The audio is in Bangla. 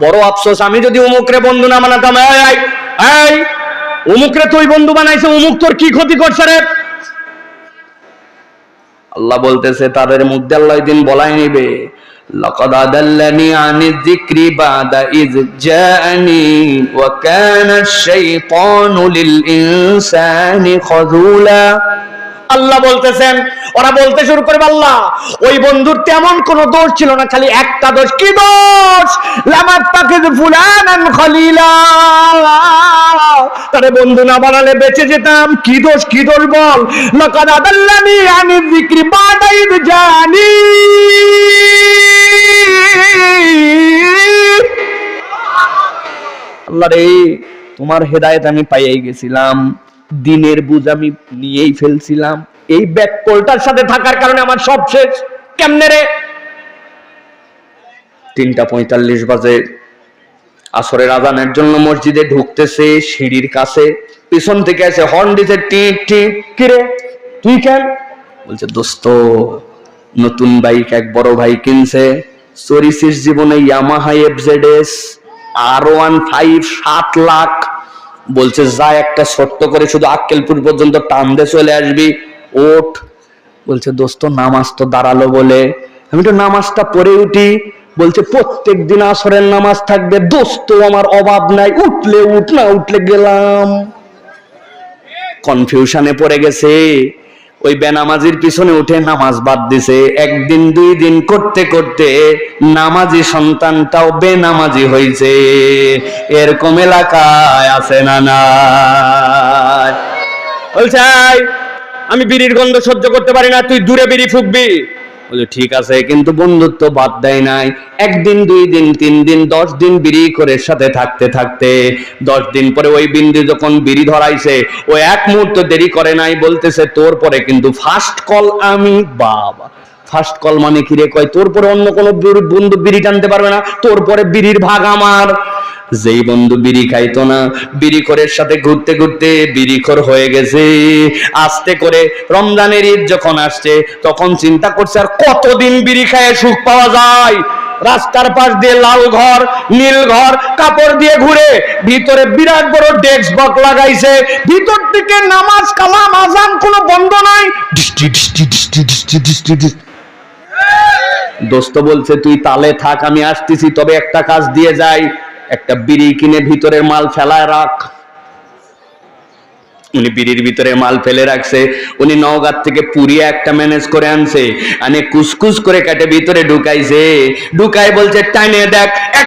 বড় আফসোস, আমি যদি উমুকরে বন্ধু না বানাতাম। এই উমুকরে তুই বন্ধু বানাইছে, উমুক তোর কি ক্ষতি করছে রে? আল্লাহ বলতেছে তাদের মধ্যে আল্লাহ দিন বলাই নিবে, লাকাদ আদাল্লানি আনিয যিকরি বাদা ইয জাআনি ওয়া কানা আশ-শাইতানু লিল ইনসানি খাযুলা। আল্লাহ বলতেছেন, ওরা বলতে শুরু করবে আল্লাহ ওই বন্ধুর তেমন কোন দোষ ছিল না, খালি একটা দোষ। কি দোষ? লামাত্তাকিদ ফুলানান খলিলা, তারে বন্ধু না বানালে বেঁচে যেতাম। কি দোষ? কি দোষ বল? লাকাদ আদাল্লানি আনিয যিকরি বাদা ইয জাআনি, আল্লাহ রে তোমার হেদায়েত আমি পাইয়াই গেছিলাম, দিনের বুঝ আমি নিয়েই ফেলছিলাম, এই ব্যাককলটার সাথে থাকার কারণে আমার সব শেষ। কেমনে রে? 3:45 বাজে, আসরের আজানের জন্য মসজিদে ঢুকতেছে, সিঁড়ির কাছে পিছন থেকে এসে হর্ন দিতে, টিট টিট। কিরে তুই কেন? বলছে দোস্ত নতুন বাইক এক বড় ভাই কিনছে, চড়িছিস জীবনে ইয়ামাহা FZS R15 7 লাখ। বলছে যা একটা ছোট্ট করে শুধু আক্কেলপুর পর্যন্ত টান দিয়ে চলে আসবি, ওঠ। বলছে দোস্ত নামাজ তো দাঁড়ালো বলে আমি তো নামাজটা পড়ে উঠি। বলছে প্রত্যেক দিন আসরের নামাজ থাকবে দোস্ত, আমার অভাব নাই, উঠলে উঠ না উঠলে গেলাম। কনফিউশনে পড়ে গেছে, ওই বেনামাজির পিছনে উঠে নামাজ বাদ দিছে। একদিন দুই দিন করতে করতে নামাজি সন্তানটাও বেনামাজি হয়েছে। এরকম এলাকায় আছে না নাই? বলছে আমি বিড়ির গন্ধ সহ্য করতে পারি না, তুই দূরে বিড়ি ফুকবি। বলছে ঠিক আছে, কিন্তু বন্ধুত্ব বাদ দেয় নাই। একদিন দুই দিন তিন দিন 10 দিন বিড়ি করে সাথে থাকতে থাকতে 10 দিন পরে ওই বিন্দু যখন বিড়ি ধরাইছে, ও এক মুহূর্ত দেরি করে নাই। বলতেছে তোর পরে কিন্তু ফার্স্ট কল আমি। বাবা ফার্স্ট কল মানে কি রে? কয় তোর পরে অন্য কোনো বন্ধু বিড়ি টানতে পারবে না, তোর পরে বিড়ির ভাগ আমার। যেই বন্ধু বিড়ি খাইতো না, বিড়িখোরের সাথে ঘুরতে ঘুরতে বিড়িখোর হয়ে গেছে। আস্তে করে রমজানের ঈদ যখন আসছে তখন চিন্তা করছে আর কতদিন বিড়ি খায় সুখ পাওয়া যায়। রাস্তার পাশ দিয়ে লাল ঘর নীল ঘর কাপড় দিয়ে ঘুরে, ভিতরে বিরাট বড় ডেস্ক বক্স লাগাইছে, ভিতর থেকে নামাজ কালাম আজান কোনো বন্ধ নাই। দোস্ত বলছে তুই তালে থাক, আমি আসতেছি, তবে একটা কাজ দিয়ে যাই, একটা বিড়ি কিনে ভিতরের মাল ফেলায় রাখ। উনি বিড়ির ভিতরে মাল ফেলে রাখছে। উনি নওগাঁ থেকে পুরিয়া একটা ম্যানেজ করে আনছে, আনে কুসকুস করে কাটে ভিতরে ঢুকাইছে। ঢুকাই বলছে টাইনে দেখ।